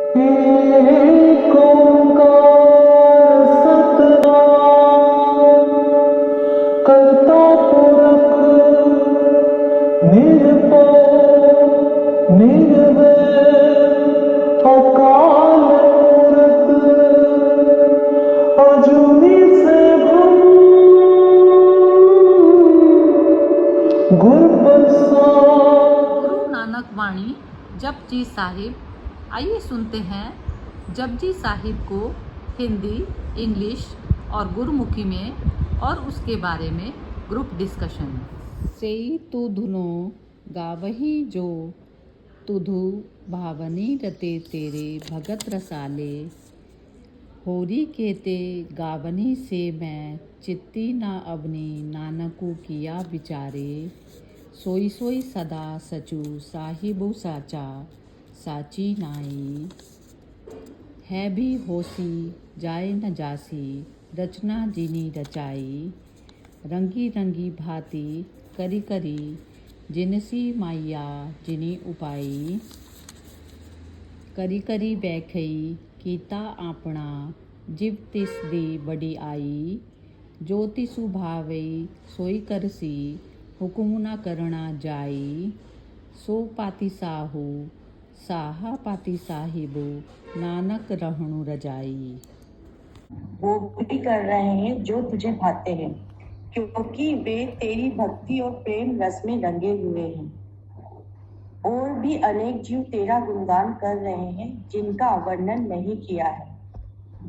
एक ओंकार सतनाम करता पुरख निर्भय निर्वैर अकाल मूरत अजूनी सैभम गुर प्रसाद। गुरु नानक वाणी जपजी साहिब। आइए सुनते हैं जपजी साहिब को हिंदी, इंग्लिश और गुरमुखी में और उसके बारे में ग्रुप डिस्कशन। सेई तू धुनो गावही जो तुधु भावनी रते तेरे भगत रसाले होरी केते गावनी से मैं चित्ती ना अवनी नानकू किया विचारे सोई सोई सदा सचू साहिबु साचा साची नाई है भी होसी जाए न जासी रचना जिनी रचाई रंगी रंगी भांति करी करी जिनसी माइया जिनी उपाई करी करी बैखई कीता आपना जिव तिस दी बड़ी आई जो तिसु भावई सोई करसी हुकुम न करना जाई सो पाति साहू साहा पाति साहिबु नानक रहणु रजाई। वो भी कर रहे हैं जो तुझे भाते हैं, क्योंकि वे तेरी भक्ति और प्रेम रस में रंगे हुए हैं। और भी अनेक जीव तेरा गुणगान कर रहे हैं जिनका वर्णन नहीं किया है।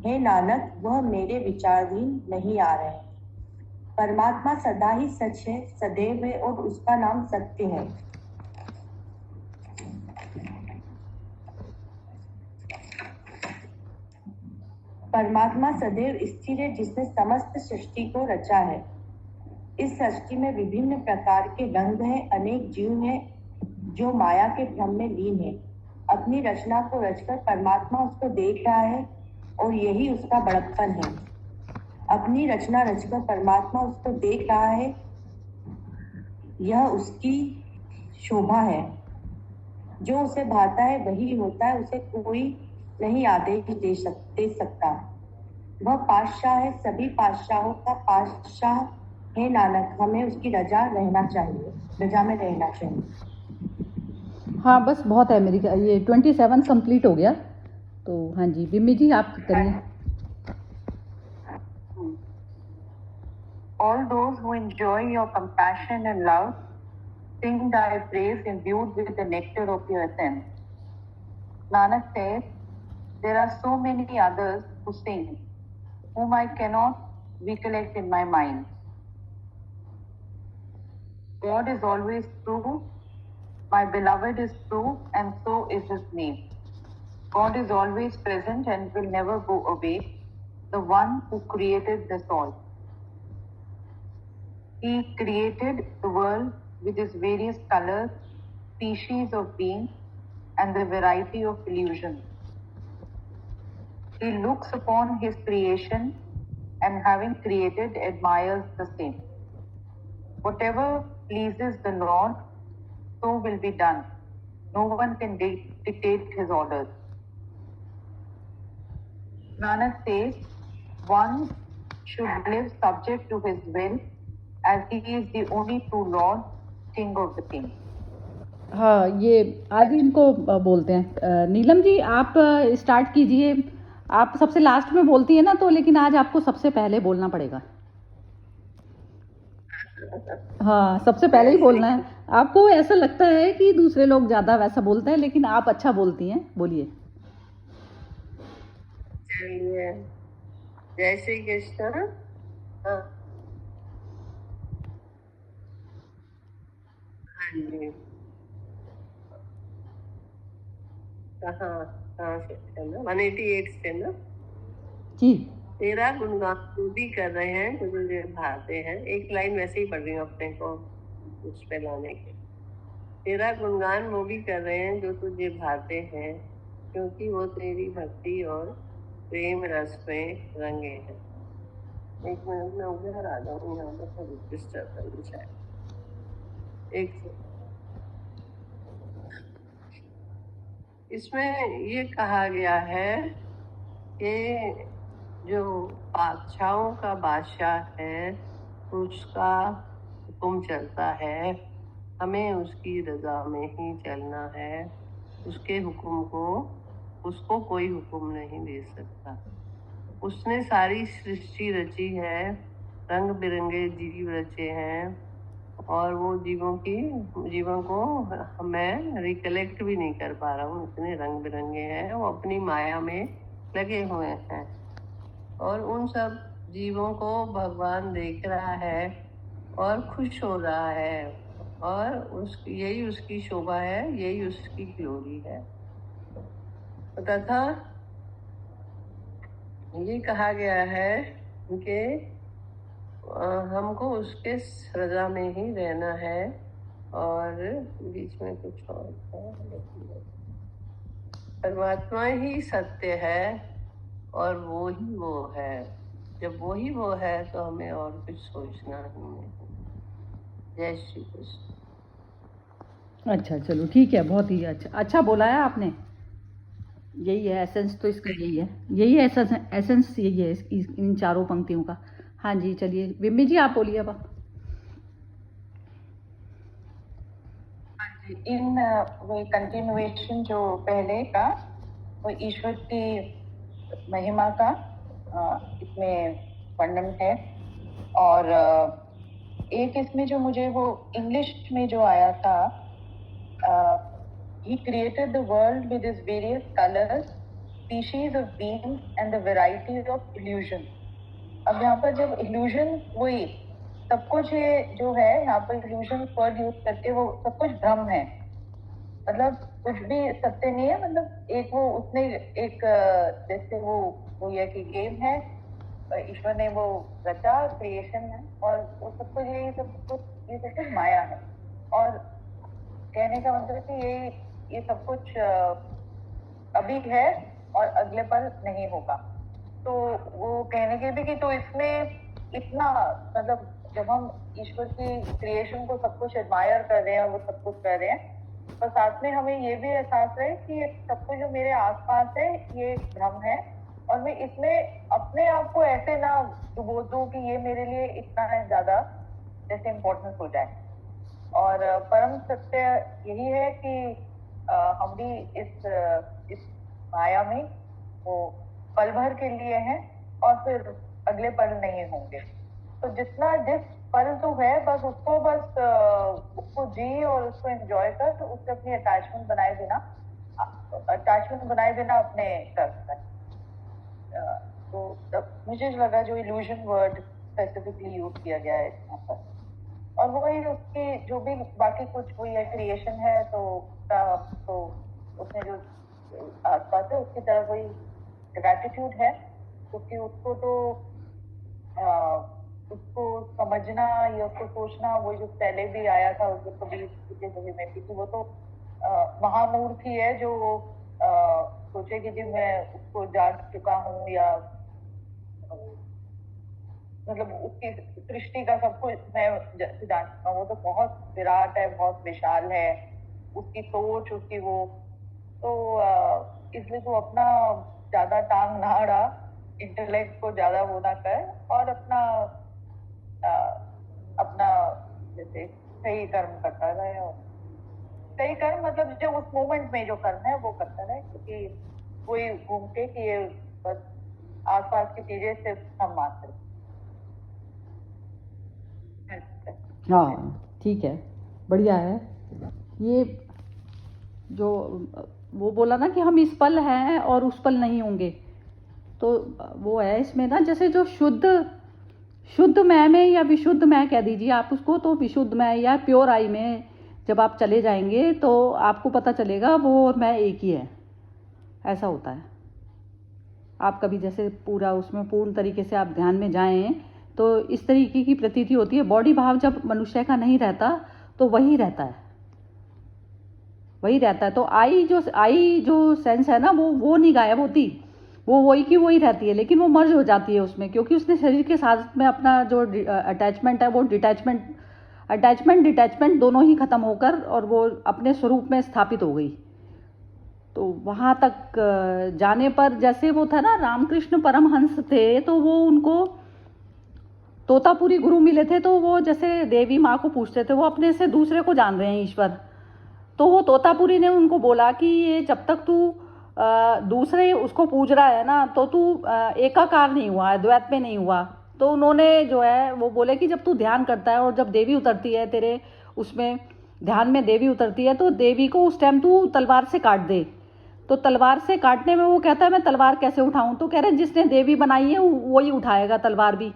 हे नानक, वह मेरे विचाराधीन नहीं आ रहे। परमात्मा सदा ही सच है, सदैव है और उसका नाम सत्य है। परमात्मा सदैव स्थिर है, जिसने समस्त सृष्टि को रचा है। इस सृष्टि में विभिन्न प्रकार के रंग हैं, अनेक जीव हैं जो माया के भ्रम में लीन है। अपनी रचना को रचकर परमात्मा उसको देख रहा है और यही उसका बड़प्पन है। अपनी रचना रचकर परमात्मा उसको देख रहा है, यह उसकी शोभा है। जो उसे भाता है वही होता है, उसे कोई नहीं आदेश दे सकता। वह पातशाह है, सभी पातशाहों का पातशाह है नानक। हमें उसकी रजा में रहना चाहिए। हाँ बस बहुत है मेरी, ये 27 कंप्लीट हो गया। तो हाँ जी बिम्मी जी आप करिए। All those who enjoy your compassion and love sing thy praise imbued with the nectar of your essence. Nanak says, there are so many others who sing, whom I cannot recollect in my mind. God is always true, my beloved is true, and so is his name. God is always present and will never go away, the one who created this all. He created the world with its various colors, species of beings, and the variety of illusions. He looks upon his creation and having created admires the same. Whatever pleases the Lord, so will be done. No one can dictate his orders. Nanak says, one should live subject to his will, as he is the only true Lord, King of the King. हाँ ये आज इनको बोलते हैं। नीलम जी आप start कीजिए। आप सबसे लास्ट में बोलती है ना, तो लेकिन आज आपको सबसे पहले बोलना पड़ेगा। हाँ सबसे पहले ही बोलना है। आपको ऐसा लगता है कि दूसरे लोग ज़्यादा वैसा बोलते हैं, लेकिन आप अच्छा बोलती हैं, बोलिए। चलिए, जय श्री कृष्ण। हाँ जी, कहाँ से थे ना, 188 से ना जी। तेरा गुणगान जो भी कर रहे हैं जो तुझे भाते हैं। एक लाइन वैसे ही पढ़ रही हूँ अपने को उस पे लाने के। तेरा गुणगान वो भी कर रहे हैं जो तुझे भाते हैं, क्योंकि वो तेरी भक्ति और प्रेम रस में रंगे हैं। एक मिनट में उधर आ जाऊँ, यहाँ पर थोड़ी डिस्टर्बेंस है। एक इसमें ये कहा गया है कि जो बादशाहों का बादशाह है उसका हुक्म चलता है, हमें उसकी रजा में ही चलना है, उसके हुक्म को उसको कोई हुक्म नहीं दे सकता। उसने सारी सृष्टि रची है, रंग बिरंगे जीव रचे हैं, और वो जीवों को मैं रिकलेक्ट भी नहीं कर पा रहा हूँ, इतने रंग बिरंगे हैं, वो अपनी माया में लगे हुए हैं। और उन सब जीवों को भगवान देख रहा है और खुश हो रहा है, और यही उसकी शोभा है, यही उसकी ग्लोरी है। तथा ये कहा गया है कि हमको उसके रजा में ही रहना है। और बीच में कुछ और था, परमात्मा ही सत्य है और वो ही वो है। जब वो ही वो है तो हमें और कुछ सोचना ही नहीं। जय श्री कृष्ण। अच्छा, चलो ठीक है, बहुत ही अच्छा बोला है आपने। यही है एसेंस, तो इसका यही है एसेंस यही है इन चारों पंक्तियों का। हाँ जी, चलिए विम्मी जी आप बोलिए अब। इन वो कंटिन्यूएशन जो पहले का वो ईश्वर की महिमा का इसमें वर्णन है। और एक इसमें जो मुझे वो इंग्लिश में जो आया था, he created the world with its various colors, species of beings and the variety of illusion. अब यहाँ पर जब illusion वही सब कुछ ये जो है यहाँ पर illusion वर्ड यूज करके वो सब कुछ भ्रम है, मतलब कुछ भी सत्य नहीं है। मतलब एक वो उसने एक जैसे वो ये कि गेम है, ईश्वर ने वो रचा, क्रिएशन है, और वो सब कुछ ये सब कुछ माया है। और कहने का मतलब कि ये सब कुछ अभी है और अगले पल नहीं होगा। तो वो कहने के भी कि तो इसमें इतना मतलब जब हम ईश्वर की क्रिएशन को सब कुछ एडमायर कर रहे हैं, वो सब कुछ कर रहे हैं, पर साथ में हमें ये भी एहसास है कि सब कुछ जो मेरे आसपास है ये एक भ्रम है, और मैं इसमें अपने आप को ऐसे ना डुबो दूं कि ये मेरे लिए इतना ज्यादा जैसे इम्पोर्टेंस हो जाए। और परम सत्य यही है कि हम भी इस माया में वो पल भर के लिए हैं और फिर अगले पल नहीं होंगे। तो जिस पल तो है बस उसको जी और उसको एंजॉय कर, तो उससे अपनी अटैचमेंट बनाए बिना अपने कर सकते। तो मुझे लगा जो इल्यूजन वर्ड स्पेसिफिकली यूज किया गया है यहाँ पर, और वही उसकी जो भी बाकी कुछ वही है, क्रिएशन है तो उसमें जो आसपास है उसकी तरफ वही ग्रैटिट्यूड है, क्योंकि उसको तो उसको समझना या उसको सोचना, वो जो पहले भी आया था उसको कभी में थी, वो तो महामूर्ख ही है जो सोचे कि जी मैं उसको जान चुका हूँ, या मतलब उसकी सृष्टि का सब कुछ मैं जान चुका हूँ। वो तो बहुत विराट है, बहुत विशाल है उसकी सोच, उसकी वो तो इसलिए तो अपना ज्यादा टांग ना अड़ा, इंटेलेक्ट को ज्यादा वो ना कर, और अपना जैसे सही कर्म करता रहे। और सही कर्म मतलब जो उस मोमेंट में जो करना है वो करता रहे, क्योंकि कोई घूम के कि ये बस आसपास की चीजें सिर्फ हम मात्र। हाँ ठीक है, बढ़िया है। ये जो वो बोला ना कि हम इस पल हैं और उस पल नहीं होंगे, तो वो है इसमें ना, जैसे जो शुद्ध मैं में या विशुद्ध मैं कह दीजिए आप उसको, तो विशुद्ध मैं या प्योर आई में जब आप चले जाएंगे तो आपको पता चलेगा वो और मैं एक ही है, ऐसा होता है। आप कभी जैसे पूरा उसमें पूर्ण तरीके से आप ध्यान में जाएं तो इस तरीके की प्रतीति होती है। बॉडी भाव जब मनुष्य का नहीं रहता तो वही रहता है। तो आई जो सेंस है ना, वो नहीं गायब होती, वो वही की वही रहती है, लेकिन वो मर्ज हो जाती है उसमें, क्योंकि उसने शरीर के साथ में अपना जो अटैचमेंट है वो अटैचमेंट डिटैचमेंट दोनों ही खत्म होकर और वो अपने स्वरूप में स्थापित हो गई। तो वहाँ तक जाने पर जैसे वो था ना, रामकृष्ण परमहंस थे, तो वो उनको तोतापुरी गुरु मिले थे, तो वो जैसे देवी माँ को पूछते थे, वो अपने से दूसरे को जान रहे हैं ईश्वर। तो वो तोतापुरी ने उनको बोला कि ये जब तक तू दूसरे उसको पूज रहा है ना, तो तू एकाकार नहीं हुआ, द्वैत में नहीं हुआ। तो उन्होंने जो है वो बोले कि जब तू ध्यान करता है और जब देवी उतरती है तेरे उसमें ध्यान में, देवी उतरती है, तो देवी को उस टाइम तू तलवार से काट दे। तो तलवार से काटने में वो कहता है मैं तलवार कैसे उठाऊं? तो कह रहे जिसने देवी बनाई है वही उठाएगा तलवार भी।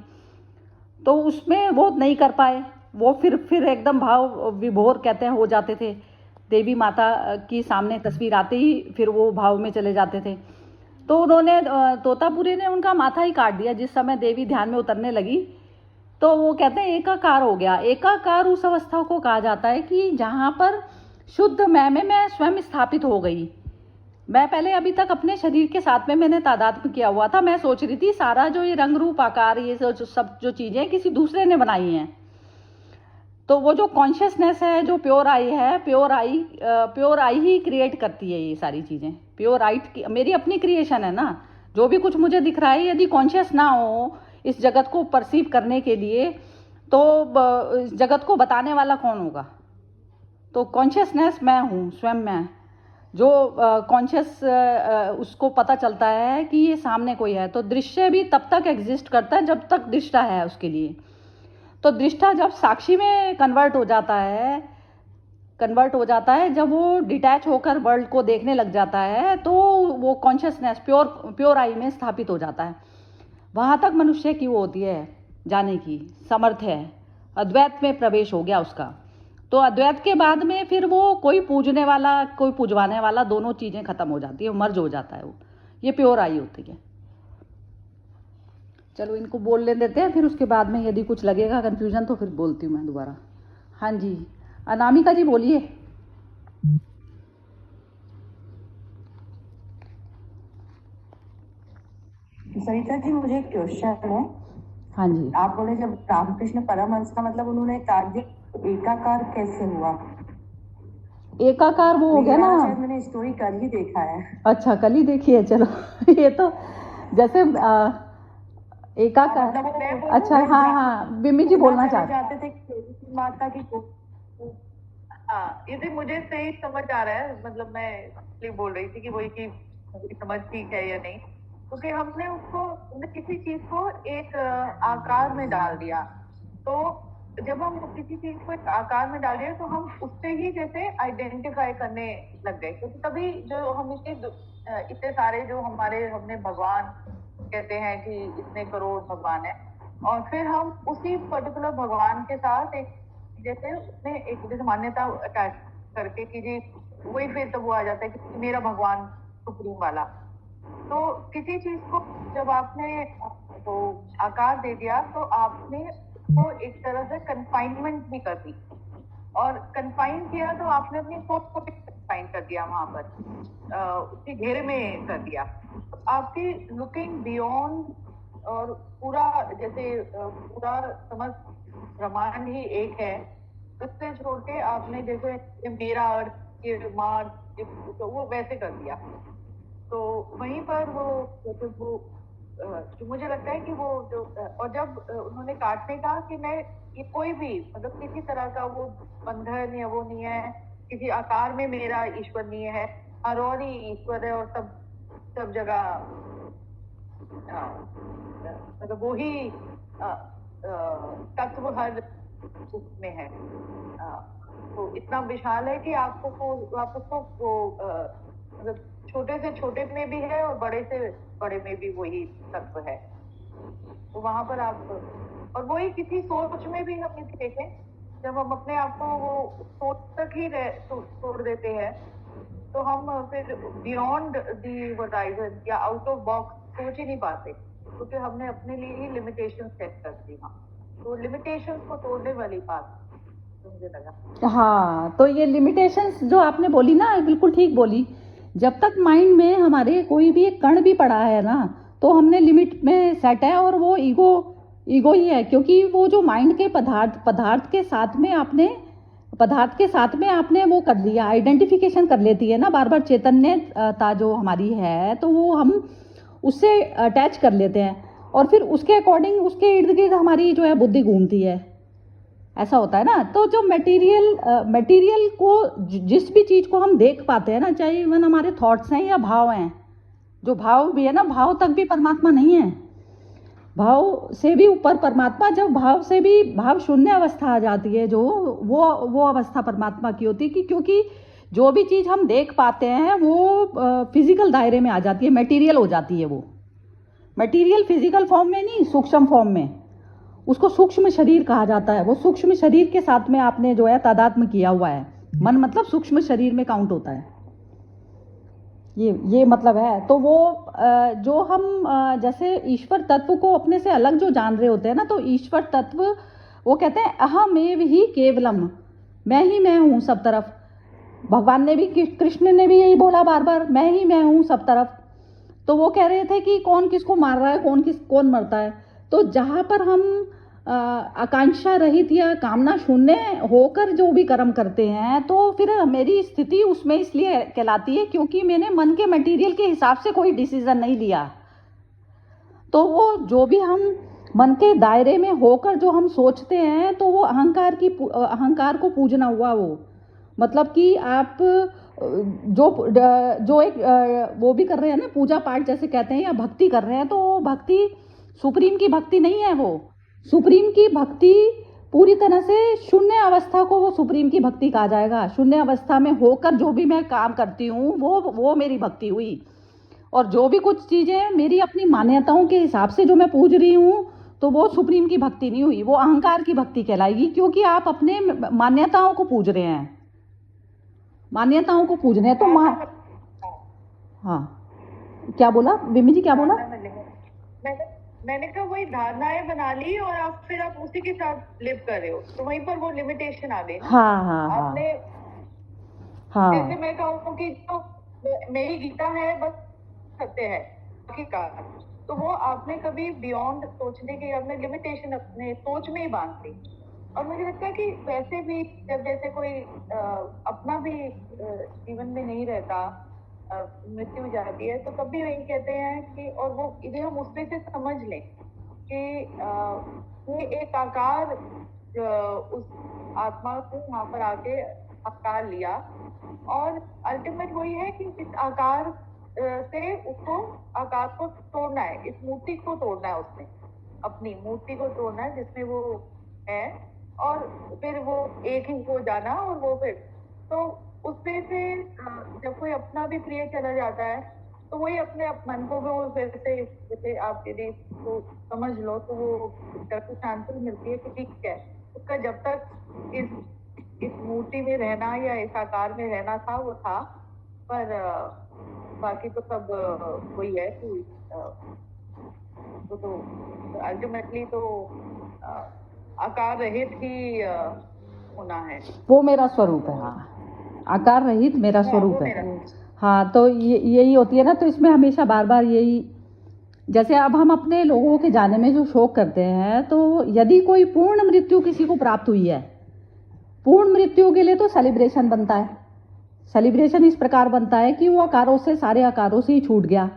तो उसमें वो नहीं कर पाए, वो फिर एकदम भाव विभोर कहते हैं हो जाते थे। देवी माता की सामने तस्वीर आते ही फिर वो भाव में चले जाते थे। तो उन्होंने तोतापुरी ने उनका माथा ही काट दिया जिस समय देवी ध्यान में उतरने लगी। तो वो कहते हैं एकाकार हो गया। एकाकार उस अवस्था को कहा जाता है कि जहाँ पर शुद्ध मैं स्वयं स्थापित हो गई। मैं पहले अभी तक अपने शरीर के साथ में मैंने तादात्म्य किया हुआ था। मैं सोच रही थी सारा जो ये रंग रूप आकार ये सब जो चीज़ें किसी दूसरे ने बनाई हैं। तो वो जो कॉन्शियसनेस है, जो प्योर आई है, प्योर आई ही क्रिएट करती है ये सारी चीज़ें। प्योर आई मेरी अपनी क्रिएशन है ना। जो भी कुछ मुझे दिख रहा है, यदि कॉन्शियस ना हो इस जगत को परसीव करने के लिए, तो इस जगत को बताने वाला कौन होगा? तो कॉन्शियसनेस मैं हूँ, स्वयं मैं। जो कॉन्शियस उसको पता चलता है कि ये सामने कोई है। तो दृश्य भी तब तक एग्जिस्ट करता है जब तक दृष्टा है उसके लिए। तो दृष्टा जब साक्षी में कन्वर्ट हो जाता है, जब वो डिटैच होकर वर्ल्ड को देखने लग जाता है, तो वो कॉन्शियसनेस प्योर आई में स्थापित हो जाता है। वहाँ तक मनुष्य की वो होती है जाने की समर्थ है। अद्वैत में प्रवेश हो गया उसका। तो अद्वैत के बाद में फिर वो कोई पूजने वाला कोई पूजवाने वाला, दोनों चीज़ें खत्म हो जाती है, मर्ज हो जाता है वो। ये प्योर आई होती है। चलो इनको बोलने देते हैं, फिर उसके बाद में यदि कुछ लगेगा कंफ्यूजन तो फिर बोलती हूँ मैं दोबारा। हाँ जी, अनामिका जी बोलिए। सरिता जी, मुझे एक क्वेश्चन है। हाँ जी, आप बोले जब रामकृष्ण परमहंस का मतलब उन्होंने कार्य एकाकार कैसे हुआ? एकाकार वो हो गया ना। शायद मैंने स्टोरी कल ही देखा है। अच्छा, कल ही देखी है। चलो ये तो जैसे एकाकार। मतलब अच्छा, हाँ, बिम्मी जी बोलना चाहते थे कि माता की हाँ, यदि मुझे सही समझ आ रहा है, मतलब मैं इसलिए बोल रही थी कि वही की समझ ठीक है या नहीं, क्योंकि हमने किसी चीज को एक आकार में डाल दिया। तो जब हम किसी चीज को एक आकार में डाल दिया तो हम उससे ही जैसे आइडेंटिफाई करने लग गए। क्योंकि तभी जो हम इतने सारे जो हमने भगवान कहते हैं कि इतने करोड़ भगवान है, और फिर हम उसी पर्टिकुलर भगवान के साथ एक जैसे उसमें एक जैसे मान्यता अटैच करके कि जी वही फिर तब वो आ जाता है कि मेरा भगवान सुप्रीम वाला। तो किसी चीज को जब आपने तो आकार दे दिया तो आपने उसको एक तरह से कन्फाइनमेंट भी कर दी, और कन्फाइन किया तो आपने अपनी सोच को भी कन्फाइन कर दिया, वहां पर उसके घेरे में कर दिया। आपकी लुकिंग बियॉन्ड और पूरा जैसे पूरा समझ ब्रह्मांड ही एक है, उससे छोड़ के आपने जैसे मेरा अर्थ, ये मार्स, तो वो वैसे कर दिया। तो वहीं पर वो जो मुझे लगता है कि वो जो और जब उन्होंने काटने कहा कि मैं ये कोई भी मतलब किसी तरह का वो बंधन या वो नहीं है, किसी आकार में मेरा ईश्वर नहीं है, हर और ही ईश्वर है और सब जगह मतलब वो ही तत्व हर उसमें है। तो इतना विशाल है कि आपको वो मतलब छोटे से छोटे में भी है और बड़े से बड़े में भी वही तत्व है। तो वहां पर आप और वही किसी सोच में भी हम यदि देखें, जब हम अपने आप को वो सोच तक ही छोड़ देते हैं तो हम फिर बियॉन्ड दी होराइजन या आउट ऑफ बॉक्स सोच ही नहीं पाते, क्योंकि हमने अपने लिए ही लिमिटेशन सेट कर दी। तो लिमिटेशन को तोड़ने वाली बात मुझे लगा। हाँ, तो ये लिमिटेशंस जो आपने बोली ना, बिल्कुल ठीक बोली। जब तक माइंड में हमारे कोई भी एक कण भी पड़ा है ना, तो हमने लिमिट में सेट है, और वो ईगो ही है। क्योंकि वो जो माइंड के पदार्थ के साथ में आपने पदार्थ के साथ में आपने वो कर लिया, आइडेंटिफिकेशन कर लेती है ना बार बार चैतन्यता जो हमारी है, तो वो हम उससे अटैच कर लेते हैं और फिर उसके अकॉर्डिंग उसके इर्द गिर्द हमारी जो है बुद्धि घूमती है, ऐसा होता है ना। तो जो मटेरियल को जिस भी चीज़ को हम देख पाते हैं ना, चाहे इवन हमारे थॉट्स हैं या भाव हैं, जो भाव भी है ना, भाव तक भी परमात्मा नहीं है, भाव से भी ऊपर परमात्मा। जब भाव से भी भाव शून्य अवस्था आ जाती है, जो वो अवस्था परमात्मा की होती है कि क्योंकि जो भी चीज़ हम देख पाते हैं वो फिजिकल दायरे में आ जाती है, मटेरियल हो जाती है। वो मटेरियल फिजिकल फॉर्म में नहीं, सूक्ष्म फॉर्म में, उसको सूक्ष्म शरीर कहा जाता है। वो सूक्ष्म शरीर के साथ में आपने जो है तादात्म्य किया हुआ है। मन मतलब सूक्ष्म शरीर में काउंट होता है, ये मतलब है। तो वो जो हम जैसे ईश्वर तत्व को अपने से अलग जो जान रहे होते हैं ना, तो ईश्वर तत्व वो कहते हैं अहमेव ही केवलम, मैं ही मैं हूँ सब तरफ। भगवान ने भी, कृष्ण ने भी यही बोला बार बार, मैं ही मैं हूँ सब तरफ। तो वो कह रहे थे कि कौन किसको मार रहा है, कौन मरता है। तो जहाँ पर हम आकांक्षा रहित या कामना शून्य होकर जो भी कर्म करते हैं, तो फिर मेरी स्थिति उसमें इसलिए कहलाती है क्योंकि मैंने मन के मटेरियल के हिसाब से कोई डिसीजन नहीं लिया। तो वो जो भी हम मन के दायरे में होकर जो हम सोचते हैं, तो वो अहंकार को पूजना हुआ। वो मतलब कि आप जो एक वो भी कर रहे हैं ना, पूजा पाठ जैसे कहते हैं, या भक्ति कर रहे हैं, तो वो भक्ति सुप्रीम की भक्ति नहीं है। वो सुप्रीम की भक्ति पूरी तरह से शून्य अवस्था को वो सुप्रीम की भक्ति कहा जाएगा। शून्य अवस्था में होकर जो भी मैं काम करती हूँ वो मेरी भक्ति हुई। और जो भी कुछ चीज़ें मेरी अपनी मान्यताओं के हिसाब से जो मैं पूज रही हूँ, तो वो सुप्रीम की भक्ति नहीं हुई, वो अहंकार की भक्ति कहलाएगी, क्योंकि आप अपने मान्यताओं को पूज रहे हैं, मान्यताओं को पूज रहे हैं। तो हाँ, क्या बोला विमी जी, क्या बोला? मैंने कहा वही धारणाएं बना ली और फिर आप उसी के साथ लिव कर रहे हो, तो वहीं पर वो लिमिटेशन आ गई ना। हाँ आपने जैसे मैं कहूँ कि जो मेरी गीता है बस सत्य है बाकी का, तो वो आपने कभी बियॉन्ड सोचने की आपने लिमिटेशन अपने सोच में ही बांध दी। और मुझे लगता है कि वैसे भी जब जैसे कोई अपना भी जीवन में नहीं रहता, मृत्यु जाती है, तो तब भी वही कहते हैं कि, और वो इधर हम उसमें से समझ लें कि ये एक आकार उस आत्मा को वहां पर आके आकार लिया, और अल्टीमेट वही है कि इस आकार से उसको आकार को तोड़ना है, इस मूर्ति को तोड़ना है, उसने अपनी मूर्ति को तोड़ना है जिसमें वो है, और फिर वो एक ही हो जाना। और वो फिर तो उसमें से जब कोई अपना भी प्रिय चला जाता है, तो वही अपने मन को वो फिर से, जैसे आप यदि तो समझ लो, तो वो को शांति मिलती है कि ठीक है, उसका जब तक इस मूर्ति में रहना या इस आकार में रहना था वो था, पर बाकी तो सब वही है कि तो अल्टीमेटली तो आकार रहित ही होना है। वो मेरा स्वरूप है। हाँ, आकार रहित मेरा स्वरूप है। हाँ, तो यही होती है ना। तो इसमें हमेशा बार बार यही, जैसे अब हम अपने लोगों के जाने में जो शोक करते हैं, तो यदि कोई पूर्ण मृत्यु किसी को प्राप्त हुई है, पूर्ण मृत्यु के लिए तो सेलिब्रेशन बनता है। सेलिब्रेशन इस प्रकार बनता है कि वो आकारों से, सारे आकारों से ही छूट गया,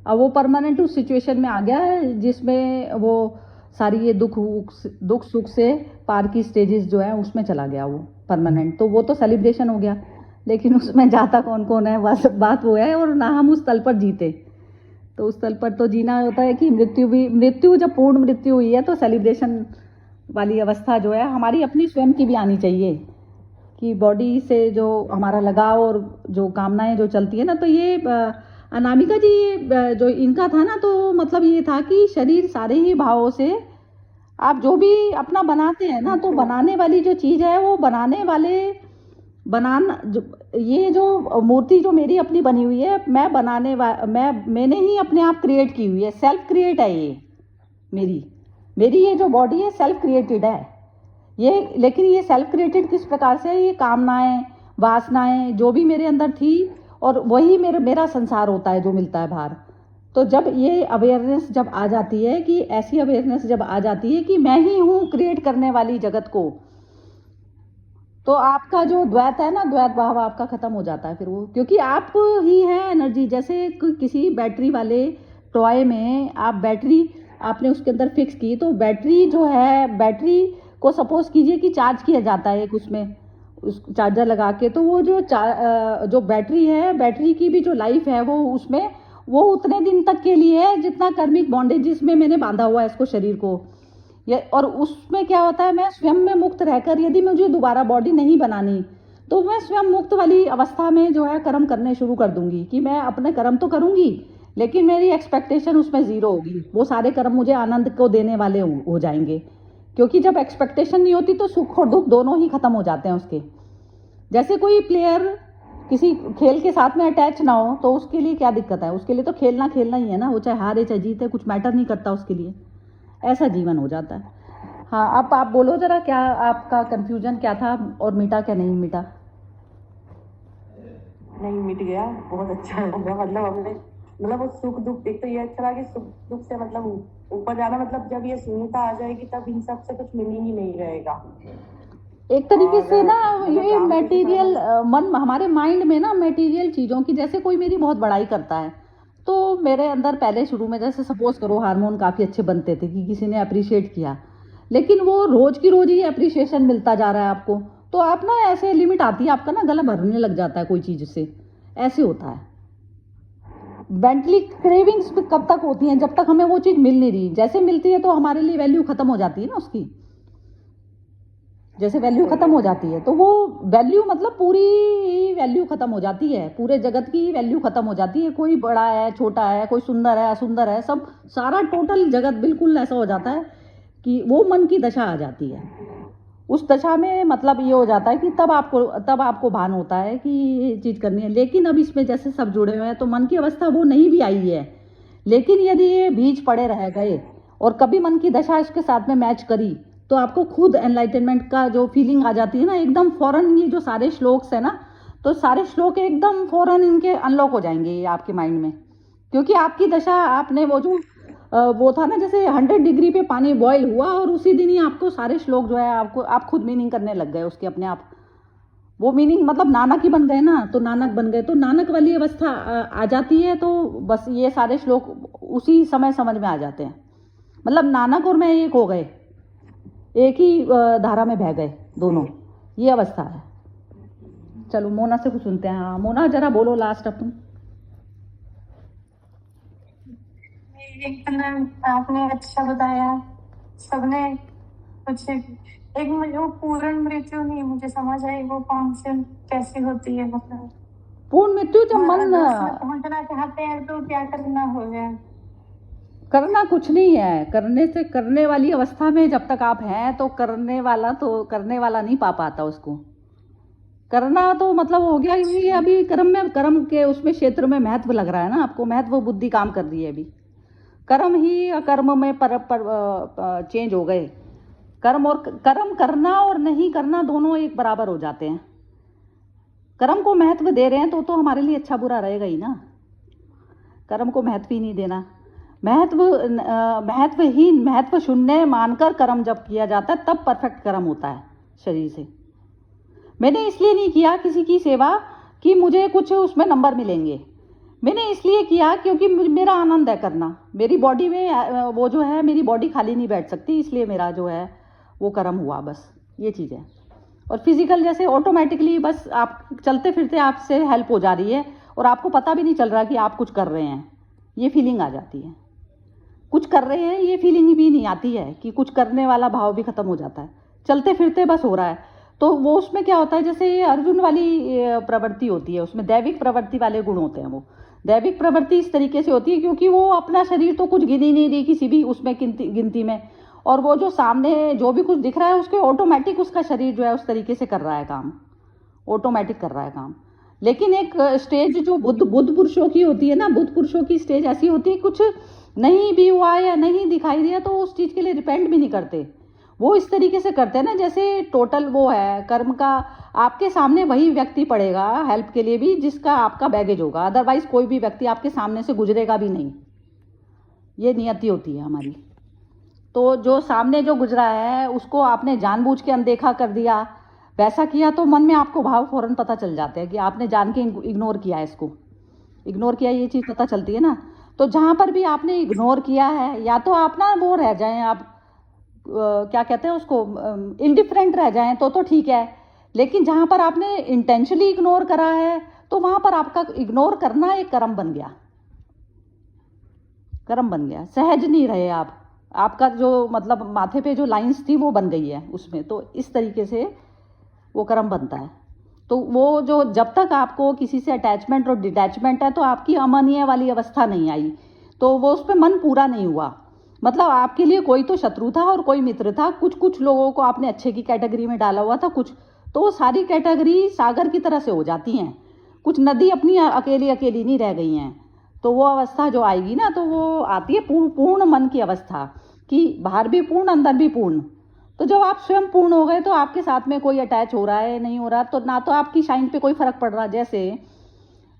अब वो परमानेंट उस सिचुएशन में आ गया है जिसमें वो सारी ये दुख सुख से पार की स्टेजेस जो है उसमें चला गया वो परमानेंट। तो वो तो सेलिब्रेशन हो गया, लेकिन उसमें जाता कौन कौन है, बस बात वो है। और ना हम उस तल पर जीते, तो उस तल पर तो जीना होता है कि मृत्यु जब पूर्ण मृत्यु हुई है, तो सेलिब्रेशन वाली अवस्था जो है हमारी अपनी स्वयं की भी आनी चाहिए, कि बॉडी से जो हमारा लगाव और जो कामनाएं जो चलती है ना। तो ये अनामिका जी जो इनका था ना, तो मतलब ये था कि शरीर सारे ही भावों से आप जो भी अपना बनाते हैं ना, तो बनाने वाली जो चीज़ है, वो ये जो मूर्ति जो मेरी अपनी बनी हुई है, मैंने ही अपने आप क्रिएट की हुई है, सेल्फ क्रिएट है ये मेरी ये जो बॉडी है सेल्फ क्रिएटेड है ये। लेकिन ये सेल्फ क्रिएटेड किस प्रकार से? ये कामनाएं, वासनाएं जो भी मेरे अंदर थी, और वही मेरा संसार होता है जो मिलता है बाहर। तो जब ये अवेयरनेस जब आ जाती है, कि ऐसी अवेयरनेस जब आ जाती है कि मैं ही हूँ क्रिएट करने वाली जगत को, तो आपका जो द्वैत है ना, द्वैत भाव आपका खत्म हो जाता है फिर वो, क्योंकि आप ही है एनर्जी। जैसे किसी बैटरी वाले टॉय में आप बैटरी आपने उसके अंदर फिक्स की, तो बैटरी जो है, बैटरी को सपोज कीजिए कि चार्ज किया जाता है एक उसमें उस चार्जर लगा के, तो वो जो बैटरी है, बैटरी की भी जो लाइफ है वो उसमें वो उतने दिन तक के लिए है जितना कर्मिक बॉन्डेज जिसमें मैंने बांधा हुआ है इसको, शरीर को। ये और उसमें क्या होता है, मैं स्वयं में मुक्त रहकर यदि मुझे दोबारा बॉडी नहीं बनानी, तो मैं स्वयं मुक्त वाली अवस्था में जो है कर्म करने शुरू कर दूंगी कि मैं अपने कर्म तो करूंगी, लेकिन मेरी एक्सपेक्टेशन उसमें जीरो होगी। वो सारे कर्म मुझे आनंद को देने वाले हो जाएंगे, क्योंकि जब एक्सपेक्टेशन नहीं होती तो सुख और दुख दोनों ही खत्म हो जाते हैं उसके। जैसे कोई प्लेयर किसी खेल के साथ में अटैच ना हो तो उसके लिए क्या दिक्कत है, उसके लिए तो खेलना खेलना ही है ना, वो चाहे हारे चाहे जीते, कुछ मैटर नहीं करता उसके लिए। ऐसा जीवन हो जाता है। हाँ, अब आप बोलो जरा, क्या आपका कंफ्यूजन क्या था और मिटा क्या नहीं मिटा? नहीं मिट गया, बहुत अच्छा लगा। मतलब हमने मतलब वो सुख दुख, एक तो ये अच्छा लगा कि सुख दुख से मतलब ऊपर जाना, मतलब जब ये शून्यता आ जाएगी तब इन सब से कुछ मीनिंग ही नहीं रहेगा। एक तरीके से ना मतलब ये राम मटेरियल मन, हमारे माइंड में ना मटेरियल चीज़ों की, जैसे कोई मेरी बहुत बड़ाई करता है तो मेरे अंदर पहले शुरू में जैसे सपोज करो हार्मोन काफ़ी अच्छे बनते थे कि किसी ने अप्रिशिएट किया, लेकिन वो रोज की रोज ही अप्रिशिएशन मिलता जा रहा है आपको, तो आप ना ऐसे लिमिट आती है, आपका ना गला भरने लग जाता है कोई चीज़ से। ऐसे होता है। मेंटली क्रेविंग्स कब तक होती हैं, जब तक हमें वो चीज़ मिल नहीं रही। जैसे मिलती है तो हमारे लिए वैल्यू खत्म हो जाती है ना उसकी। जैसे वैल्यू खत्म हो जाती है तो वो वैल्यू मतलब पूरी वैल्यू खत्म हो जाती है, पूरे जगत की वैल्यू खत्म हो जाती है। कोई बड़ा है छोटा है, कोई सुंदर है असुंदर है, सब सारा टोटल जगत बिल्कुल ऐसा हो जाता है कि वो मन की दशा आ जाती है। उस दशा में मतलब ये हो जाता है कि तब आपको भान होता है कि ये चीज़ करनी है। लेकिन अब इसमें जैसे सब जुड़े हुए हैं तो मन की अवस्था वो नहीं भी आई है, लेकिन यदि ये बीज पड़े रह गए और कभी मन की दशा इसके साथ में मैच करी तो आपको खुद एनलाइटनमेंट का जो फीलिंग आ जाती है ना एकदम फौरन। ये जो सारे श्लोक्स है ना, तो सारे श्लोक एकदम फौरन इनके अनलॉक हो जाएंगे ये आपके माइंड में, क्योंकि आपकी दशा, आपने वो था ना जैसे 100 डिग्री पे पानी बॉईल हुआ और उसी दिन ही आपको सारे श्लोक जो है आप खुद मीनिंग करने लग गए उसके अपने आप। वो मीनिंग मतलब नानक ही बन गए ना, तो नानक बन गए तो नानक वाली अवस्था आ जाती है, तो बस ये सारे श्लोक उसी समय समझ में आ जाते हैं। मतलब नानक और मैं एक हो गए, एक ही धारा में बह गए दोनों, ये अवस्था है। चलो मोना से कुछ सुनते हैं। हाँ मोना जरा बोलो लास्ट अब तुम। एकदम आपने अच्छा बताया। सबने कुछ एक मुझे वो पूर्ण मृत्यु नहीं मुझे समझ आई, वो कौन से कैसी होती है, मतलब पूर्ण मृत्यु जब और मन अगर उसमें पहुंचना चाहते हैं तो क्या करना होगा? करना कुछ नहीं है, करने से करने वाली अवस्था में जब तक आप हैं तो करने वाला नहीं पा पाता उसको। करना तो मतलब हो गया कि अभी कर्म के उसमें क्षेत्र में महत्व लग रहा है ना आपको, महत्व बुद्धि काम कर रही है अभी। कर्म ही अकर्म में चेंज हो गए। कर्म करना और नहीं करना दोनों एक बराबर हो जाते हैं। कर्म को महत्व दे रहे हैं तो हमारे लिए अच्छा बुरा रहेगा ही ना। कर्म को महत्व ही नहीं देना, महत्व शून्य मानकर कर्म जब किया जाता है तब परफेक्ट कर्म होता है शरीर से। मैंने इसलिए नहीं किया किसी की सेवा कि मुझे कुछ उसमें नंबर मिलेंगे, मैंने इसलिए किया क्योंकि मेरा आनंद है करना। मेरी बॉडी में वो जो है, मेरी बॉडी खाली नहीं बैठ सकती, इसलिए मेरा जो है वो कर्म हुआ, बस ये चीज़ है। और फिजिकल जैसे ऑटोमेटिकली बस आप चलते फिरते आपसे हेल्प हो जा रही है और आपको पता भी नहीं चल रहा कि आप कुछ कर रहे हैं, ये फीलिंग आ जाती है। कुछ कर रहे हैं ये फीलिंग भी नहीं आती है कि कुछ करने वाला भाव भी खत्म हो जाता है, चलते फिरते बस हो रहा है। तो वो उसमें क्या होता है, जैसे ये अर्जुन वाली प्रवृत्ति होती है, उसमें दैविक प्रवृत्ति वाले गुण होते हैं। वो दैविक प्रवृत्ति इस तरीके से होती है क्योंकि वो अपना शरीर तो कुछ गिन ही नहीं रही किसी भी उसमें गिनती में, और वो जो सामने जो भी कुछ दिख रहा है उसके ऑटोमेटिक उसका शरीर जो है उस तरीके से कर रहा है काम, ऑटोमेटिक कर रहा है काम। लेकिन एक स्टेज जो बुद्ध पुरुषों की होती है ना, बुद्ध पुरुषों की स्टेज ऐसी होती है, कुछ नहीं भी हुआ या नहीं दिखाई दिया तो उस चीज़ के लिए रिपेंट भी नहीं करते। वो इस तरीके से करते हैं ना जैसे टोटल वो है कर्म का, आपके सामने वही व्यक्ति पड़ेगा हेल्प के लिए भी जिसका आपका बैगेज होगा, अदरवाइज कोई भी व्यक्ति आपके सामने से गुजरेगा भी नहीं। ये नियति होती है हमारी। तो जो सामने जो गुजरा है उसको आपने जानबूझ के अनदेखा कर दिया, वैसा किया तो मन में आपको भाव फौरन पता चल जाते हैं कि आपने जान के इग्नोर किया है, इसको इग्नोर किया, ये चीज़ पता चलती है ना। तो जहाँ पर भी आपने इग्नोर किया है, या तो आप ना वो रह जाएं, आप क्या कहते हैं उसको, इनडिफरेंट रह जाएं तो ठीक है। लेकिन जहाँ पर आपने इंटेंशनली इग्नोर करा है, तो वहाँ पर आपका इग्नोर करना एक कर्म बन गया, कर्म बन गया, सहज नहीं रहे आप। आपका जो मतलब माथे पे जो लाइंस थी वो बन गई है उसमें, तो इस तरीके से वो कर्म बनता है। तो वो जो जब तक आपको किसी से अटैचमेंट और डिटैचमेंट है, तो आपकी अमनीय वाली अवस्था नहीं आई, तो वो उस पर मन पूरा नहीं हुआ। मतलब आपके लिए कोई तो शत्रु था और कोई मित्र था, कुछ कुछ लोगों को आपने अच्छे की कैटेगरी में डाला हुआ था, कुछ तो वो सारी कैटेगरी सागर की तरह से हो जाती हैं, कुछ नदी अपनी अकेली अकेली नहीं रह गई हैं। तो वो अवस्था जो आएगी ना, तो वो आती है पूर्ण मन की अवस्था, कि बाहर भी पूर्ण अंदर भी पूर्ण। तो जब आप स्वयं पूर्ण हो गए, तो आपके साथ में कोई अटैच हो रहा है नहीं हो रहा, तो ना तो आपकी शाइन पे कोई फर्क पड़ रहा। जैसे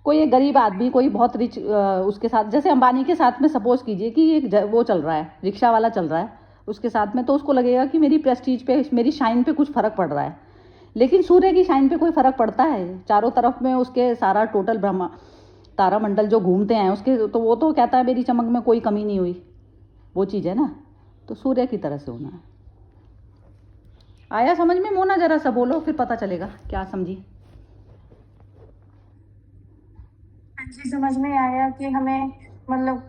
कोई एक गरीब आदमी, कोई बहुत रिच, उसके साथ, जैसे अंबानी के साथ में सपोज कीजिए कि एक वो चल रहा है, रिक्शा वाला चल रहा है उसके साथ में, तो उसको लगेगा कि मेरी प्रेस्टीज पे, मेरी शाइन पे कुछ फर्क पड़ रहा है। लेकिन सूर्य की शाइन पे कोई फर्क पड़ता है? चारों तरफ में उसके सारा टोटल ब्रह्मा तारा मंडल जो घूमते हैं उसके, तो वो तो कहता है मेरी चमक में कोई कमी नहीं हुई। वो चीज़ है ना, तो सूर्य की तरह से होना है। आया समझ में मोना? जरा सा बोलो, फिर पता चलेगा क्या समझी। हाँ जी, समझ में आया कि हमें मतलब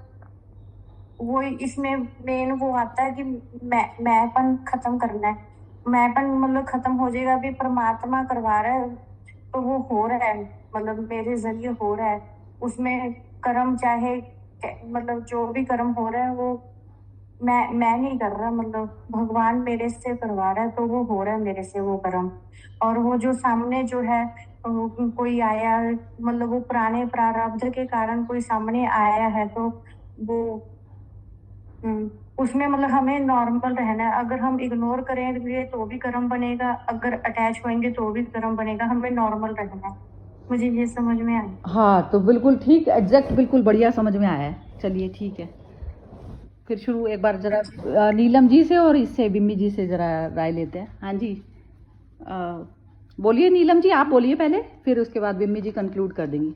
वो इसमें मेन वो आता है कि मैंपन खत्म करना है। मैंपन मतलब खत्म हो जाएगा, अभी परमात्मा करवा रहा है, तो वो हो रहा है, मतलब मेरे जरिए हो रहा है। उसमें कर्म चाहे मतलब जो भी कर्म हो रहा है वो मैं नहीं कर रहा, मतलब भगवान मेरे से करवा रहा है, तो वो हो रहा है मेरे से वो कर्म। और वो जो सामने जो है कोई आया, मतलब वो पुराने प्रारब्ध के कारण कोई सामने आया है, तो वो उसमें मतलब हमें नॉर्मल रहना है। अगर हम इग्नोर करेंगे तो भी कर्म बनेगा, अगर अटैच होंगे तो भी कर्म बनेगा, हमें नॉर्मल रहना है। मुझे ये समझ में आया। हाँ, तो बिल्कुल ठीक, एग्जैक्ट, बिल्कुल बढ़िया समझ में आया है। चलिए ठीक है, फिर शुरू एक बार जरा नीलम जी से और इससे बिम्मी जी से जरा राय लेते हैं। हाँ जी, बोलिए नीलम जी, आप बोलिए पहले, फिर उसके बाद बिम्मी जी कंक्लूड कर देंगी।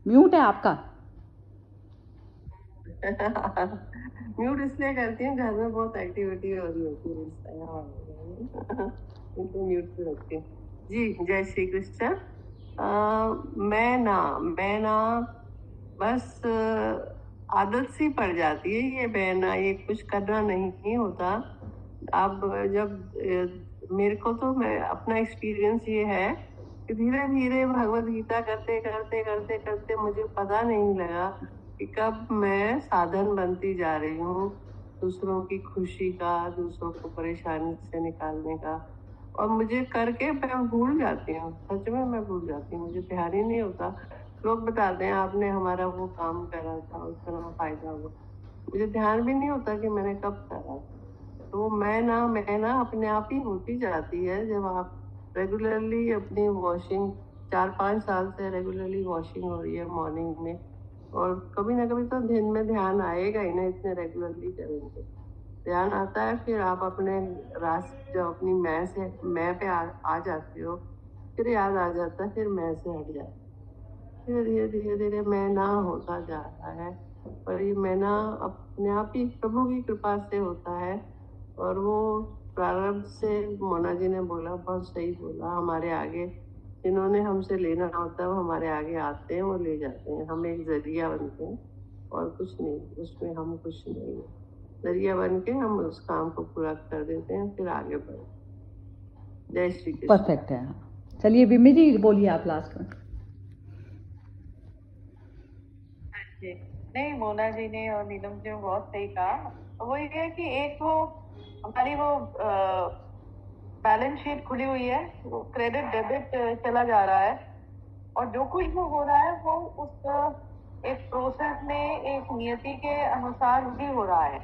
म्यूट है आपका। म्यूट इसलिए करती हूँ, घर में बहुत एक्टिविटी हो रही होती है इस टाइम, इनको म्यूट पे रखती हूँ। जी, जय श्री कृष्ण। मैं ना बस आदत सी पड़ जाती है ये बहना, ये कुछ करना नहीं होता। अब जब मेरे को तो मैं अपना एक्सपीरियंस ये है कि धीरे धीरे भगवत गीता करते करते करते करते मुझे पता नहीं लगा कि कब मैं साधन बनती जा रही हूँ दूसरों की खुशी का, दूसरों को परेशानी से निकालने का। और मुझे करके मैं भूल जाती हूँ, सच में मैं भूल जाती हूँ, मुझे ध्यान ही नहीं होता। लोग बताते हैं आपने हमारा वो काम करा था, उसका फायदा हुआ, मुझे ध्यान भी नहीं होता कि मैंने कब करा। तो मैं ना अपने आप ही होती जाती है जब आप रेगुलरली अपनी वॉशिंग, 4-5 साल से रेगुलरली वॉशिंग हो रही है मॉर्निंग में, और कभी ना कभी तो दिन में ध्यान आएगा ही ना, इतने रेगुलरली करेंगे ध्यान आता है। फिर आप अपने रास्ते जो अपनी मैं पे आ जाते हो, फिर याद आ जाता है, फिर मैं से हट जाता है, फिर धीरे धीरे मैं ना होता जाता है। और ये मैं ना अपने आप ही प्रभु की कृपा से होता है। और वो प्रारब्ध से, मोना जी ने बोला, बहुत सही बोला, हमारे आगे जिन्होंने हमसे लेना होता है वो हमारे आगे आते हैं, वो ले जाते हैं, हम एक जरिया बनते हैं और कुछ नहीं, उसमें हम कुछ नहीं, जरिया बन के हम उस काम को पूरा कर देते हैं, फिर आगे बढ़ते। जय श्री कृष्ण। परफेक्ट है। चलिए बिम्मी जी बोलिए आप लास्ट में। नहीं, मोना जी ने और नीलम जी ने बहुत सही कहा। वो ये है कि एक वो हमारी वो बैलेंस शीट खुली हुई है, वो क्रेडिट डेबिट चला जा रहा है, और जो कुछ भी हो रहा है वो उस एक प्रोसेस में एक नियति के अनुसार ही हो रहा है।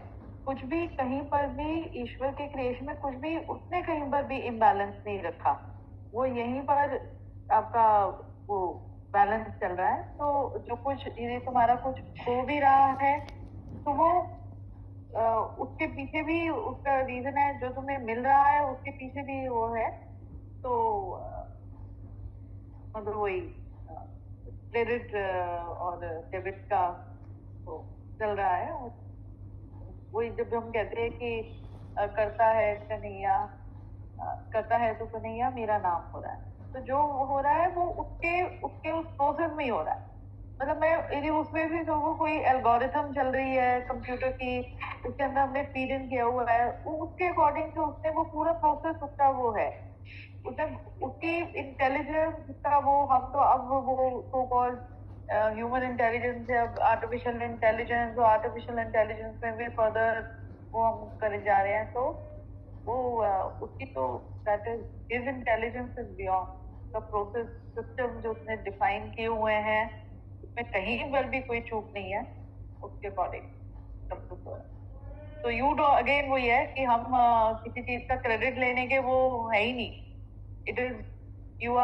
कुछ भी कहीं पर भी ईश्वर के क्रिएशन में कुछ भी उसने कहीं पर भी इम्बैलेंस नहीं रखा, वो यहीं पर आपका वो बैलेंस चल रहा है। तो जो कुछ ये तुम्हारा कुछ हो भी रहा है, तो वो उसके पीछे भी उसका रीजन है, जो तुम्हें मिल रहा है उसके पीछे भी वो है। तो मतलब वही क्रेडिट और डेबिट का तो चल रहा है। और वही जब हम कहते हैं कि करता है कन्हैया, करता है तो कन्हैया मेरा नाम हो रहा है, तो जो हो रहा है वो उसके उसके उस प्रोसेस में ही हो रहा है। मतलब मैं यदि उसमें भी तो वो कोई एल्गोरिथम चल रही है कंप्यूटर की, उसके अंदर हमने फीड इन किया हुआ है, वो उसके अकॉर्डिंग से उसने वो पूरा प्रोसेस उसका वो है, उसने उसकी इंटेलिजेंस का वो, हम तो अब वो सो कॉल्ड ह्यूमन इंटेलिजेंस है, अब आर्टिफिशियल इंटेलिजेंस, और आर्टिफिशियल इंटेलिजेंस में भी फर्दर वो हम करे जा रहे हैं। तो वो उसकी तो that is his intelligence is beyond the process system जो उसने डिफाइन किए हुए हैं, उसमें कहीं पर भी कोई चूक नहीं है, उसके अकॉर्डिंग सब कुछ हो रहा है। तो यू डो अगेन वही है कि हम किसी चीज का क्रेडिट लेने के वो है ही नहीं। It is you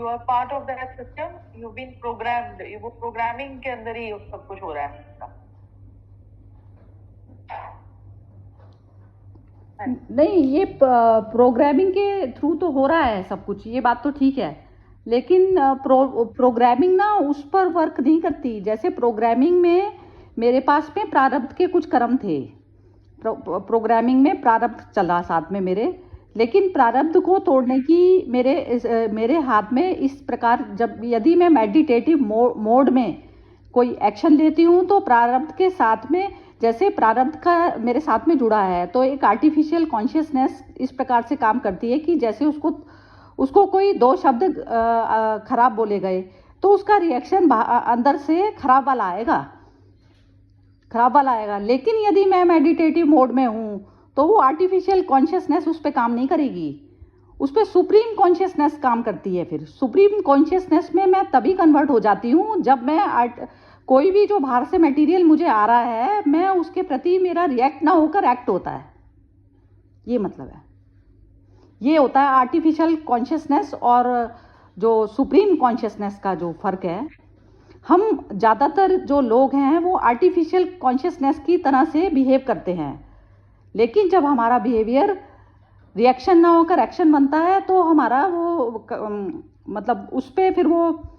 are part of that system, you been programmed, वो प्रोग्रामिंग के अंदर ही सब कुछ हो रहा है। नहीं, ये प्रोग्रामिंग के थ्रू तो हो रहा है सब कुछ, ये बात तो ठीक है, लेकिन प्रोग्रामिंग ना उस पर वर्क नहीं करती। जैसे प्रोग्रामिंग में मेरे पास में प्रारब्ध के कुछ कर्म थे, प्रोग्रामिंग में प्रारब्ध चला साथ में मेरे, लेकिन प्रारब्ध को तोड़ने की मेरे हाथ में इस प्रकार, जब यदि मैं मेडिटेटिव मोड में कोई एक्शन लेती हूँ तो प्रारब्ध के साथ में, जैसे प्रारब्ध का मेरे साथ में जुड़ा है, तो एक आर्टिफिशियल कॉन्शियसनेस इस प्रकार से काम करती है कि जैसे उसको कोई दो शब्द खराब बोले गए तो उसका रिएक्शन अंदर से खराब वाला आएगा। लेकिन यदि मैं मेडिटेटिव मोड में हूँ तो वो आर्टिफिशियल कॉन्शियसनेस उस पर काम नहीं करेगी, उस पर सुप्रीम कॉन्शियसनेस काम करती है। फिर सुप्रीम कॉन्शियसनेस में मैं तभी कन्वर्ट हो जाती हूँ जब मैं कोई भी जो बाहर से मटेरियल मुझे आ रहा है, मैं उसके प्रति मेरा रिएक्ट ना होकर एक्ट होता है। ये मतलब है, ये होता है आर्टिफिशियल कॉन्शियसनेस और जो सुप्रीम कॉन्शियसनेस का जो फर्क है। हम ज़्यादातर जो लोग हैं वो आर्टिफिशियल कॉन्शियसनेस की तरह से बिहेव करते हैं, लेकिन जब हमारा बिहेवियर रिएक्शन ना होकर एक्शन बनता है तो हमारा वो मतलब उस पर फिर वो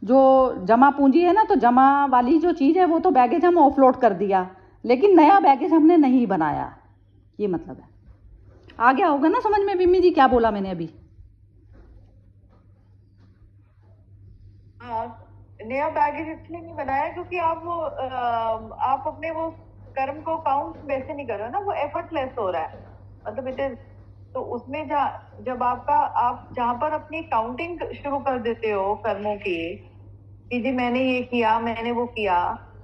जो जमा पूंजी है ना, तो जमा वाली जो चीज़ है वो तो बैगेज हम ऑफलोड कर दिया, लेकिन नया बैगेज हमने नहीं बनाया। ये मतलब है। आ गया होगा ना समझ में बिम्मी जी क्या बोला मैंने अभी? नया बैगेज इसलिए नहीं बनाया क्योंकि आप अपने वो कर्म को काउंट वैसे नहीं कर रहे हो ना, वो एफर्टलेस हो रहा है। मतलब इट इज, तो उसमें जब आप जहाँ पर अपनी काउंटिंग शुरू कर देते हो कर्मों की कि जी मैंने ये किया, मैंने वो किया,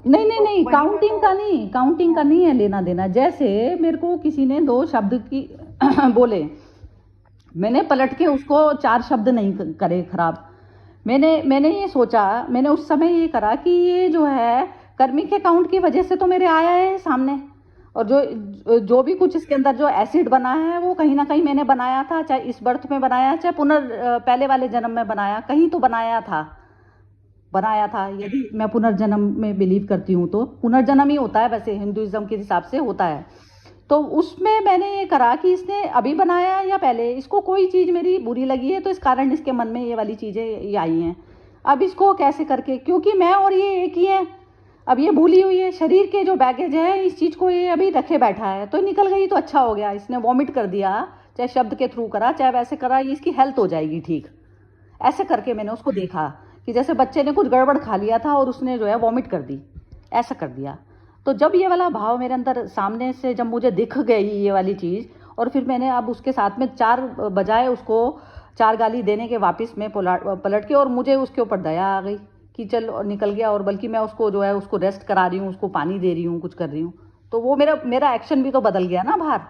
नहीं, काउंटिंग का नहीं है लेना देना। जैसे मेरे को किसी ने दो शब्द की बोले, मैंने पलट के उसको 4 शब्द नहीं करे खराब। मैंने ये सोचा, मैंने उस समय ये करा कि ये जो है कर्मिक अकाउंट की वजह से तो मेरे आया है सामने, और जो भी कुछ इसके अंदर जो एसिड बना है वो कहीं ना कहीं मैंने बनाया था, चाहे इस बर्थ में बनाया, चाहे पहले वाले जन्म में बनाया, कहीं तो बनाया था। यदि मैं पुनर्जन्म में बिलीव करती हूँ तो पुनर्जन्म ही होता है, वैसे हिंदुइज्म के हिसाब से होता है। तो उसमें मैंने ये करा कि इसने अभी बनाया या पहले, इसको कोई चीज़ मेरी बुरी लगी है तो इस कारण इसके मन में ये वाली चीज़ें ये आई हैं। अब इसको कैसे करके, क्योंकि मैं और ये एक ही है, अब ये भूली हुई है, शरीर के जो बैगेज है इस चीज़ को ये अभी रखे बैठा है, तो निकल गई तो अच्छा हो गया। इसने वॉमिट कर दिया, चाहे शब्द के थ्रू करा चाहे वैसे करा, ये इसकी हेल्थ हो जाएगी ठीक। ऐसे करके मैंने उसको देखा कि जैसे बच्चे ने कुछ गड़बड़ खा लिया था और उसने जो है वॉमिट कर दी, ऐसा कर दिया। तो जब ये वाला भाव मेरे अंदर सामने से जब मुझे दिख गई ये वाली चीज़, और फिर मैंने अब उसके साथ में 4 बजाय उसको 4 गाली देने के वापस में पलट के, और मुझे उसके ऊपर दया आ गई कि चल निकल गया, और बल्कि मैं उसको जो है उसको रेस्ट करा रही हूँ, उसको पानी दे रही हूँ, कुछ कर रही हूँ, तो वो मेरा एक्शन भी तो बदल गया ना बाहर।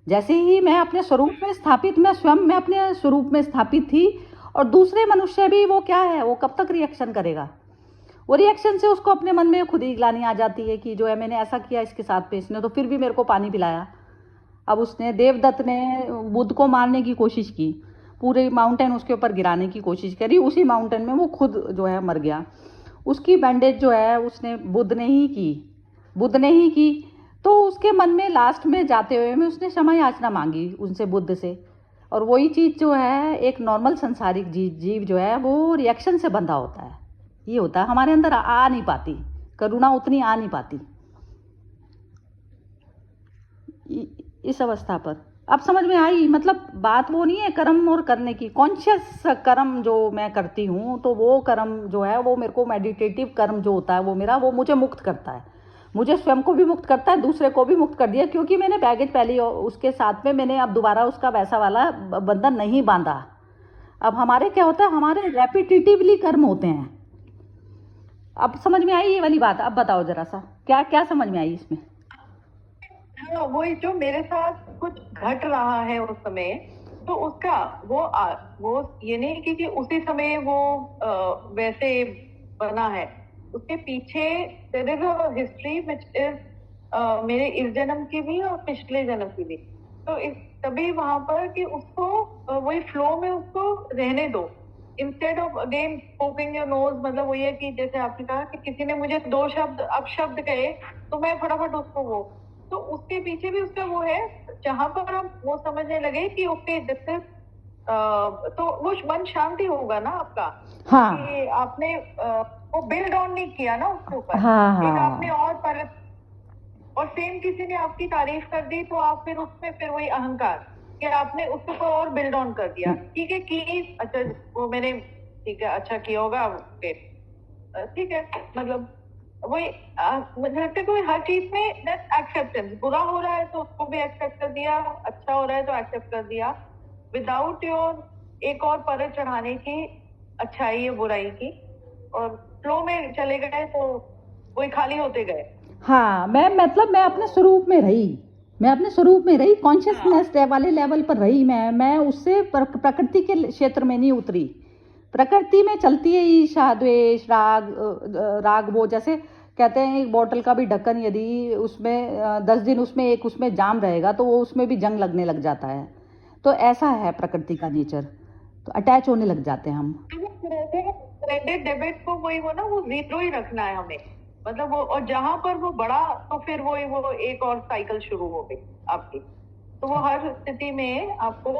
जैसे ही मैं अपने स्वरूप में स्थापित, मैं स्वयं में अपने स्वरूप में स्थापित थी, और दूसरे मनुष्य भी वो क्या है, वो कब तक रिएक्शन करेगा? वो रिएक्शन से उसको अपने मन में खुद ही ग्लानि आ जाती है कि जो है मैंने ऐसा किया इसके साथ पे, इसने तो फिर भी मेरे को पानी पिलाया। अब उसने, देवदत्त ने बुद्ध को मारने की कोशिश की, पूरे माउंटेन उसके ऊपर गिराने की कोशिश करी, उसी माउंटेन में वो खुद जो है मर गया। उसकी बैंडेज जो है उसने बुद्ध ने ही की, तो उसके मन में लास्ट में जाते हुए में उसने क्षमा याचना मांगी उनसे, बुद्ध से। और वही चीज़ जो है, एक नॉर्मल संसारिक जीव जो है वो रिएक्शन से बंधा होता है। ये होता है, हमारे अंदर आ नहीं पाती करुणा, उतनी आ नहीं पाती इस अवस्था पर। अब समझ में आई, मतलब बात वो नहीं है कर्म और करने की। कॉन्शियस कर्म जो मैं करती हूँ, तो वो कर्म जो है वो मेरे को, मेडिटेटिव कर्म जो होता है वो मेरा, वो मुझे मुक्त करता है। मुझे स्वयं को भी मुक्त करता है, दूसरे को भी मुक्त कर दिया, क्योंकि मैंने बैगेज पहले उसके साथ में मैंने अब दोबारा उसका वैसा वाला बंधन नहीं बांधा। अब हमारे क्या होता है, हमारे रेपिटेटिवली कर्म होते हैं। अब समझ में आई ये वाली बात? अब बताओ जरा सा, क्या क्या समझ में आई इसमें? हाँ, वही जो मेरे साथ कुछ घट रहा है उस समय, तो उसका वो ये नहीं कि उसी समय वो वैसे बना है। उसके पीछे there is a history which is मेरे इस जन्म की भी और पिछले जन्म की भी। तो तभी वहां पर कि उसको वही फ्लो में उसको रहने दो, instead of again poking your nose. मतलब वही है कि जैसे आपने कहा कि किसी ने मुझे 2 शब्द अपशब्द कहे, तो मैं फटाफट उसको वो, तो उसके पीछे भी उसका वो है, जहां पर हम वो समझने लगे कि ओके दिस इज, तो वो मन शांति होगा ना आपका। हाँ कि आपने वो बिल्ड ऑन नहीं किया ना उसके ऊपर। हाँ एक हाँ आपने और सेम किसी ने आपकी तारीफ कर दी, तो आप फिर उसमें फिर वही अहंकार कि आपने उसके ऊपर और बिल्ड ऑन कर दिया। ठीक है कि अच्छा वो मैंने, ठीक है अच्छा किया होगा, ओके ठीक है। मतलब वही मुझे लगता है कि हर चीज में दैट एक्सेप्टेंस, बुरा हो रहा है तो उसको भी एक्सेप्ट कर दिया, अच्छा हो रहा है तो एक्सेप्ट कर दिया, विदाउट योर एक और परत चढ़ाने की अच्छाई या बुराई की, और फ्लो में चले गए तो वही खाली होते गए। हाँ, मैं अपने स्वरूप में रही, मैं अपने स्वरूप में रही, कॉन्शियसनेस वाले लेवल पर रही। मैं उससे प्रकृति के क्षेत्र में नहीं उतरी। प्रकृति में चलती है ईर्ष्या, द्वेष, राग। वो जैसे कहते हैं एक बोतल का भी ढक्कन यदि उसमें 10 दिन उसमें एक उसमें जाम रहेगा तो वो उसमें भी जंग लगने लग जाता है। तो ऐसा है प्रकृति का नेचर, तो अटैच होने लग जाते हैं हम। क्रेडिट डेबिट को वही वो ना, वो जीरो ही रखना है हमें। मतलब वो, और जहां पर वो बढ़ा तो फिर वो एक और साइकिल शुरू हो गई आपकी। तो वो हर स्थिति में आपको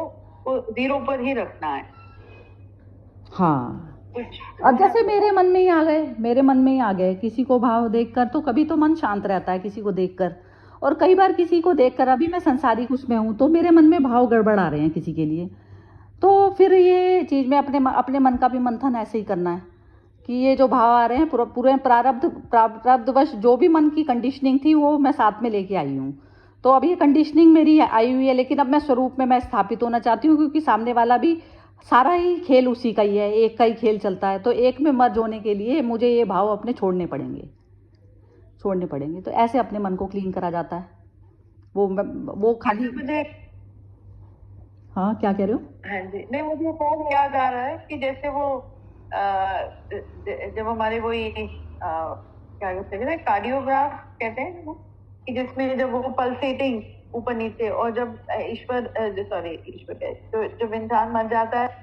वो जीरो पर ही रखना है। हाँ, अब जैसे मेरे मन में ही आ गए किसी को भाव देखकर, तो कभी तो मन शांत रहता है किसी को देखकर, और कई बार किसी को देखकर, अभी मैं संसारिक उसमें हूँ तो मेरे मन में भाव गड़बड़ आ रहे हैं किसी के लिए, तो फिर ये चीज़ में अपने मन का भी मंथन ऐसे ही करना है कि ये जो भाव आ रहे हैं पूरे प्रारब्धवश जो भी मन की कंडीशनिंग थी वो मैं साथ में लेके आई हूँ। तो अब ये कंडीशनिंग मेरी आई हुई है, लेकिन अब मैं स्वरूप में मैं स्थापित होना चाहती हूँ, क्योंकि सामने वाला भी सारा ही खेल उसी का ही है, एक का ही खेल चलता है। तो एक में मर्ज होने के लिए मुझे ये भाव अपने छोड़ने पड़ेंगे। तो ऐसे अपने मन को क्लीन करा जाता है। वो खाली, मुझे, हाँ क्या कह रहे हो? हाँ जी, नहीं मुझे बहुत याद आ रहा है कि जैसे वो जब हमारे वो क्या कहते हैं, कार्डियोग्राफ कहते हैं ना, कि जिसमें जब वो पल्सेटिंग ऊपर नीचे, और जब ईश्वर तो जब इंसान मर जाता है